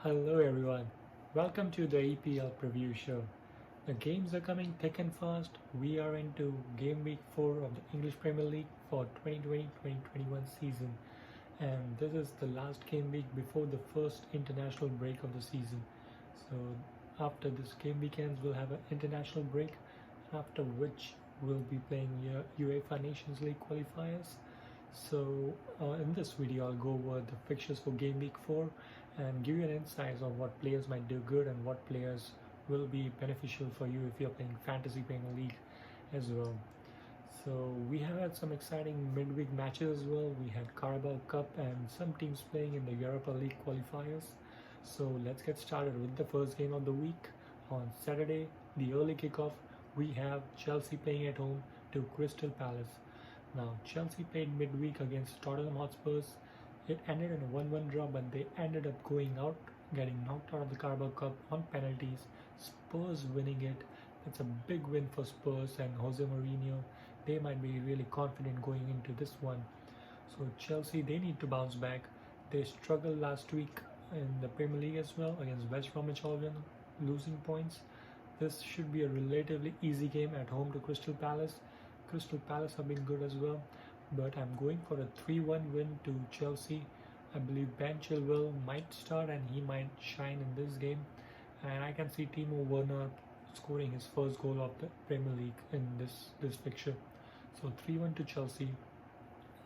Hello everyone, welcome to the EPL preview show. The games are coming thick and fast. We are into game week 4 of the English Premier League for 2020-2021 season, and this is the last game week before the first international break of the season. So after this game weekends we'll have an international break, after which we'll be playing UEFA Nations League qualifiers. So in this video I'll go over the fixtures for game week 4 and give you an insight on what players might do good and what players will be beneficial for you if you're playing Fantasy Premier League as well. So we have had some exciting midweek matches as well. We had Carabao Cup and some teams playing in the Europa League qualifiers. So let's get started with the first game of the week. On Saturday, the early kickoff, we have Chelsea playing at home to Crystal Palace. Now Chelsea played midweek against Tottenham Hotspurs. It ended in a 1-1 draw, but they ended up going out, getting knocked out of the Carabao Cup on penalties. Spurs winning it. It's a big win for Spurs and Jose Mourinho. They might be really confident going into this one. So Chelsea, they need to bounce back. They struggled last week in the Premier League as well against West Bromwich Albion, losing points. This should be a relatively easy game at home to Crystal Palace. Crystal Palace have been good as well, but I'm going for a 3-1 win to Chelsea. I believe Ben Chilwell might start and he might shine in this game, and I can see Timo Werner scoring his first goal of the Premier League in this fixture. So 3-1 to Chelsea.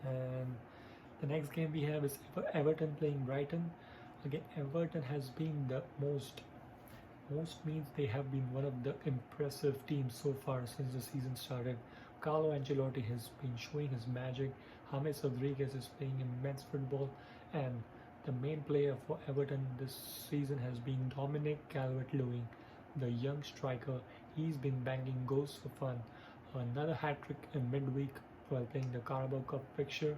And the next game we have is Everton playing Brighton. Again, Everton has been the most means they have been one of the impressive teams so far since the season started. Carlo Ancelotti has been showing his magic. James Rodriguez is playing immense football, and the main player for Everton this season has been Dominic Calvert-Lewin, the young striker. He's been banging goals for fun. Another hat-trick in midweek while playing the Carabao Cup fixture,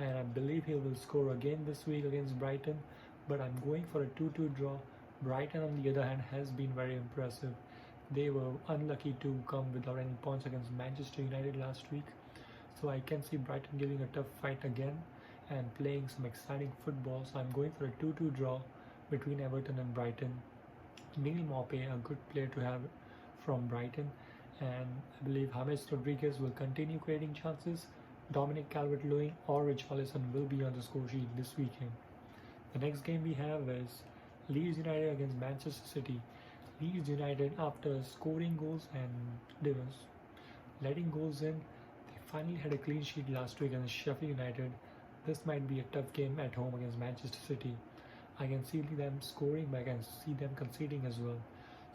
and I believe he will score again this week against Brighton, but I'm going for a 2-2 draw. Brighton, on the other hand, has been very impressive. They were unlucky to come without any points against Manchester United last week. So I can see Brighton giving a tough fight again and playing some exciting football. So I'm going for a 2-2 draw between Everton and Brighton. Neil Maupay, a good player to have from Brighton, and I believe James Rodriguez will continue creating chances. Dominic Calvert-Lewin or Richarlison will be on the score sheet this weekend. The next game we have is Leeds United against Manchester City. Leeds United, after scoring goals and letting goals in, they finally had a clean sheet last week against Sheffield United. This might be a tough game at home against Manchester City. I can see them scoring, but I can see them conceding as well.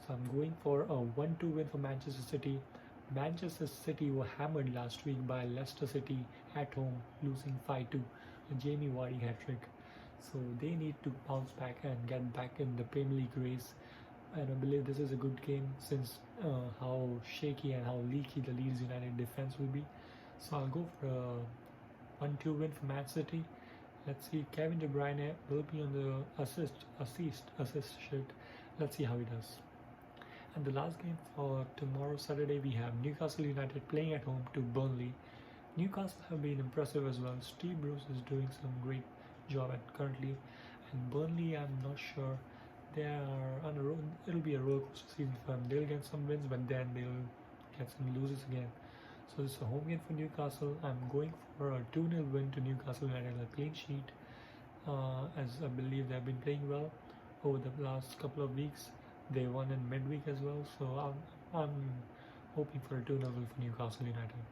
So I'm going for a 1-2 win for Manchester City. Manchester City were hammered last week by Leicester City at home, losing 5-2. A Jamie Vardy hat-trick. So they need to bounce back and get back in the Premier League race. And I believe this is a good game since how shaky and how leaky the Leeds United defense will be. So I'll go for a 1-2 win for Man City. Let's see, Kevin De Bruyne will be on the assist sheet. Let's see how he does. And the last game for tomorrow, Saturday, we have Newcastle United playing at home to Burnley. Newcastle have been impressive as well. Steve Bruce is doing some great job at currently, and Burnley, I'm not sure. They are on a road. It'll be a roller coaster season for them. They'll get some wins, but then they'll get some losses again. So this is a home game for Newcastle. I'm going for a 2-0 win to Newcastle United, a clean sheet, as I believe they've been playing well over the last couple of weeks. They won in midweek as well, so I'm hoping for a 2-0 win for Newcastle United.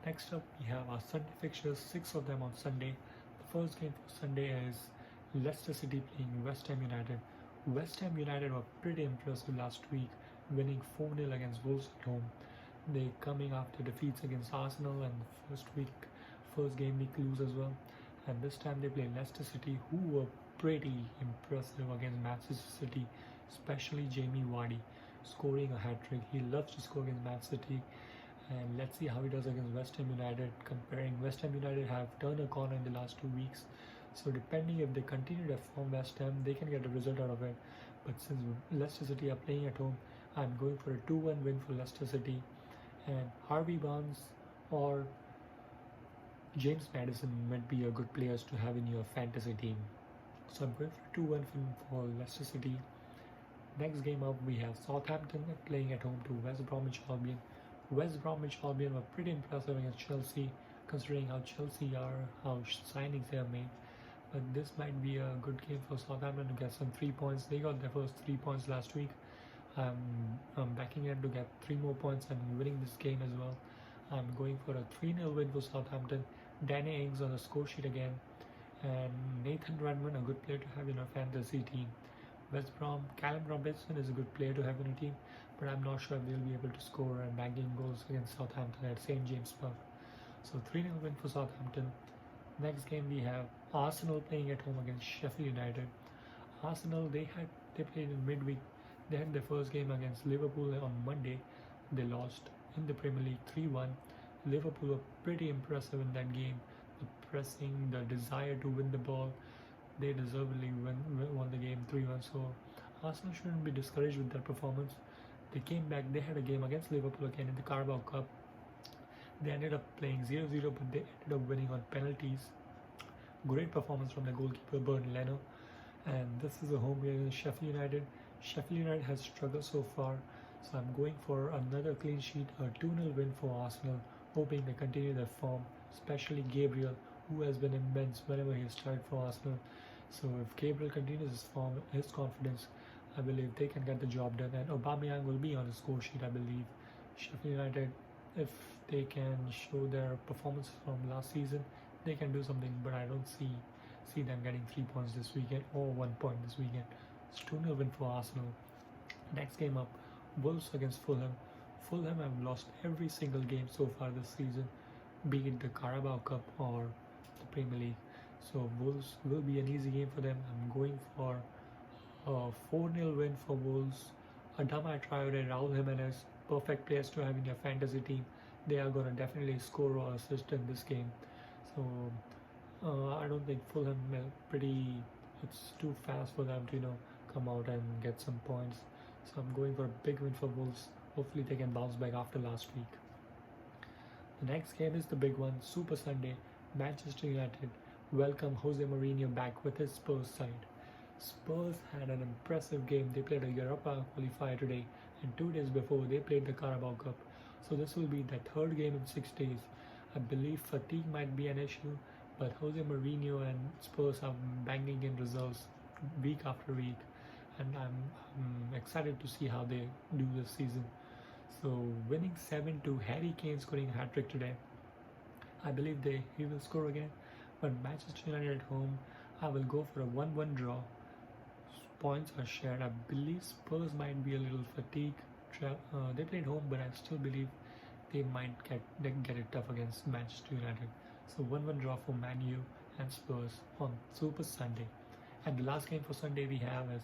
Next up, we have our Sunday fixtures, 6 of them on Sunday. The first game for Sunday is Leicester City playing West Ham United. West Ham United were pretty impressive last week, winning 4-0 against Wolves at home. They coming after defeats against Arsenal and the first game week lose as well. And this time they play Leicester City, who were pretty impressive against Manchester City, especially Jamie Vardy scoring a hat-trick. He loves to score against Man City. And let's see how he does against West Ham United. Comparing, West Ham United have turned a corner in the last 2 weeks. So depending if they continue to form West Ham, they can get a result out of it. But since Leicester City are playing at home, I'm going for a 2-1 win for Leicester City. And Harvey Barnes or James Maddison might be a good players to have in your fantasy team. So I'm going for 2-1 for Leicester City. Next game up, we have Southampton playing at home to West Bromwich Albion. West Bromwich Albion were pretty impressive against Chelsea, considering how Chelsea are, how signings they have made. But this might be a good game for Southampton to get some 3 points. They got their first 3 points last week. I'm backing them to get 3 more points and winning this game as well. I'm going for a 3-0 win for Southampton. Danny Ings on the score sheet again, and Nathan Redmond, a good player to have in a fantasy team. West Brom, Callum Robinson is a good player to have in a team, but I'm not sure if they'll be able to score and bagging goals against Southampton at St. James Park. So 3-0 win for Southampton. Next game we have Arsenal playing at home against Sheffield United. Arsenal, they played in midweek. They had their first game against Liverpool on Monday. They lost in the Premier League 3-1. Liverpool were pretty impressive in that game. The pressing, the desire to win the ball, they deservedly won the game 3-1. So Arsenal shouldn't be discouraged with their performance. They came back. They had a game against Liverpool again in the Carabao Cup. They ended up playing 0-0, but they ended up winning on penalties. Great performance from the goalkeeper Bernd Leno. And this is a home game against Sheffield United. Sheffield United has struggled so far, so I'm going for another clean sheet, a 2-0 win for Arsenal, hoping they continue their form, especially Gabriel, who has been immense whenever he has started for Arsenal. So if Gabriel continues his form, his confidence, I believe they can get the job done, and Aubameyang will be on the score sheet, I believe. Sheffield United, if they can show their performance from last season, they can do something, but I don't see them getting 3 points this weekend or 1 point this weekend. It's 2-0 win for Arsenal. Next game up, Wolves against Fulham. Fulham have lost every single game so far this season, be it the Carabao Cup or the Premier League. So Wolves will be an easy game for them. I'm going for a 4-0 win for Wolves. Adama Traore, Raul Jimenez, perfect players to have in your fantasy team. They are going to definitely score or assist in this game. So I don't think Fulham it's too fast for them to come out and get some points. So I'm going for a big win for Wolves. Hopefully they can bounce back after last week. The next game is the big one, Super Sunday. Manchester United welcome Jose Mourinho back with his Spurs side. Spurs had an impressive game. They played a Europa qualifier today, and 2 days before they played the Carabao Cup. So this will be their third game in 6 days. I believe fatigue might be an issue, but Jose Mourinho and Spurs are banging in results week after week, and I'm excited to see how they do this season. So winning 7-2, Harry Kane scoring a hat-trick today. I believe he will score again, but Manchester United at home, I will go for a 1-1 draw. Points are shared. I believe Spurs might be a little fatigued. They played home, but I still believe they might get it tough against Manchester United. So 1-1 draw for Man U and Spurs on Super Sunday. And the last game for Sunday we have is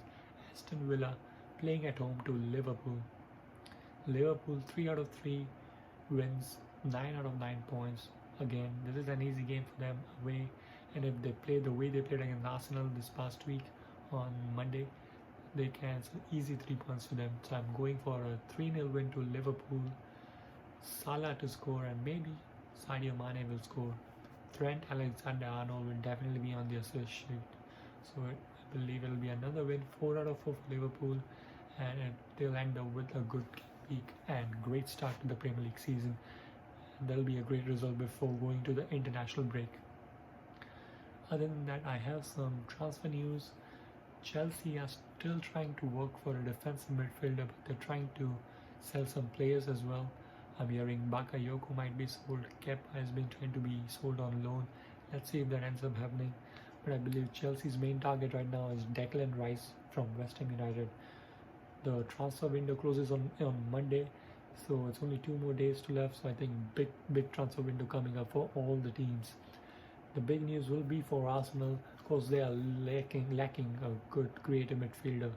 Aston Villa playing at home to Liverpool. Liverpool 3 out of 3 wins, 9 out of 9 points. Again, this is an easy game for them away, and if they play the way they played against Arsenal this past week on Monday, they can easy 3 points for them. So I'm going for a 3-0 win to Liverpool. Salah to score, and maybe Sadio Mane will score. Trent Alexander-Arnold will definitely be on the assist sheet. So I believe it will be another win, 4 out of 4 for Liverpool, and they'll end up with a good week and great start to the Premier League season. And that'll be a great result before going to the international break. Other than that, I have some transfer news. Chelsea are still trying to work for a defensive midfielder, but they're trying to sell some players as well. I'm hearing Bakayoko might be sold. Kepa has been trying to be sold on loan. Let's see if that ends up happening. But I believe Chelsea's main target right now is Declan Rice from West Ham United. The transfer window closes on Monday, so it's only 2 more days to left. So I think big transfer window coming up for all the teams. The big news will be for Arsenal. Of course, they are lacking a good creative midfielder.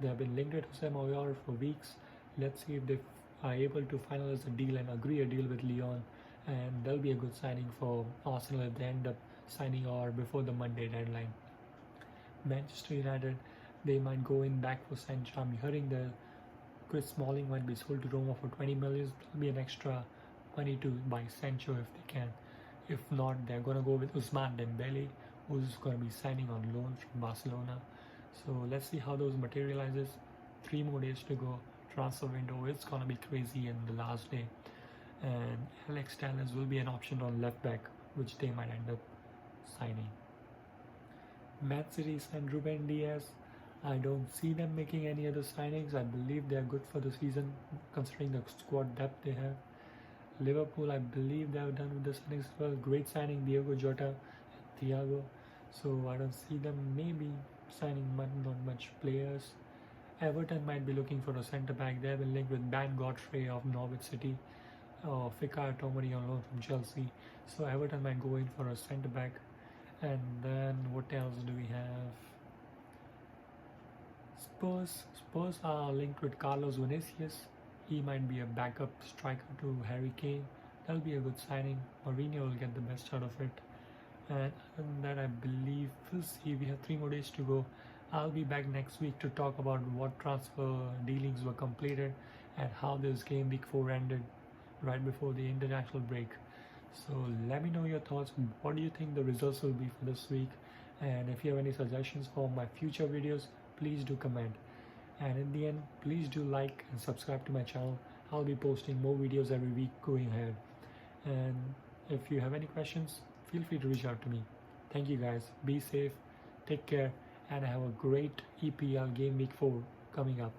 They have been linked with Jose Mourinho for weeks. Let's see if they are able to finalize a deal and agree a deal with Lyon, and that'll be a good signing for Arsenal if they end up signing or before the Monday deadline. Manchester United, they might go in back for Sancho. I'm hearing that Chris Smalling might be sold to Roma for 20 million. There'll be an extra money to buy Sancho if they can. If not, they're going to go with Ousmane Dembele, who's going to be signing on loan from Barcelona. So let's see how those materializes. 3 more days to go. Transfer window is going to be crazy in the last day. And Alex Telles will be an option on left back, which they might end up signing. Man City signed Ruben Diaz. I don't see them making any other signings. I believe they are good for the season considering the squad depth they have. Liverpool, I believe they have done with the signings as well. Great signing, Diego Jota and Thiago. So I don't see them maybe signing not much players. Everton might be looking for a centre back. They have been linked with Ben Godfrey of Norwich City, Fikar Tomori on loan from Chelsea. So Everton might go in for a centre back. And then what else do we have? Spurs are linked with Carlos Vinicius. He might be a backup striker to Harry Kane. That'll be a good signing. Mourinho will get the best out of it. And other than that, I believe we'll see. We have 3 more days to go. I'll be back next week to talk about what transfer dealings were completed and how this game week 4 ended right before the international break. So let me know your thoughts. What do you think the results will be for this week? And if you have any suggestions for my future videos, please do comment. And in the end, please do like and subscribe to my channel. I'll be posting more videos every week going ahead. And if you have any questions, feel free to reach out to me. Thank you guys. Be safe, take care, and have a great EPL Game Week 4 coming up.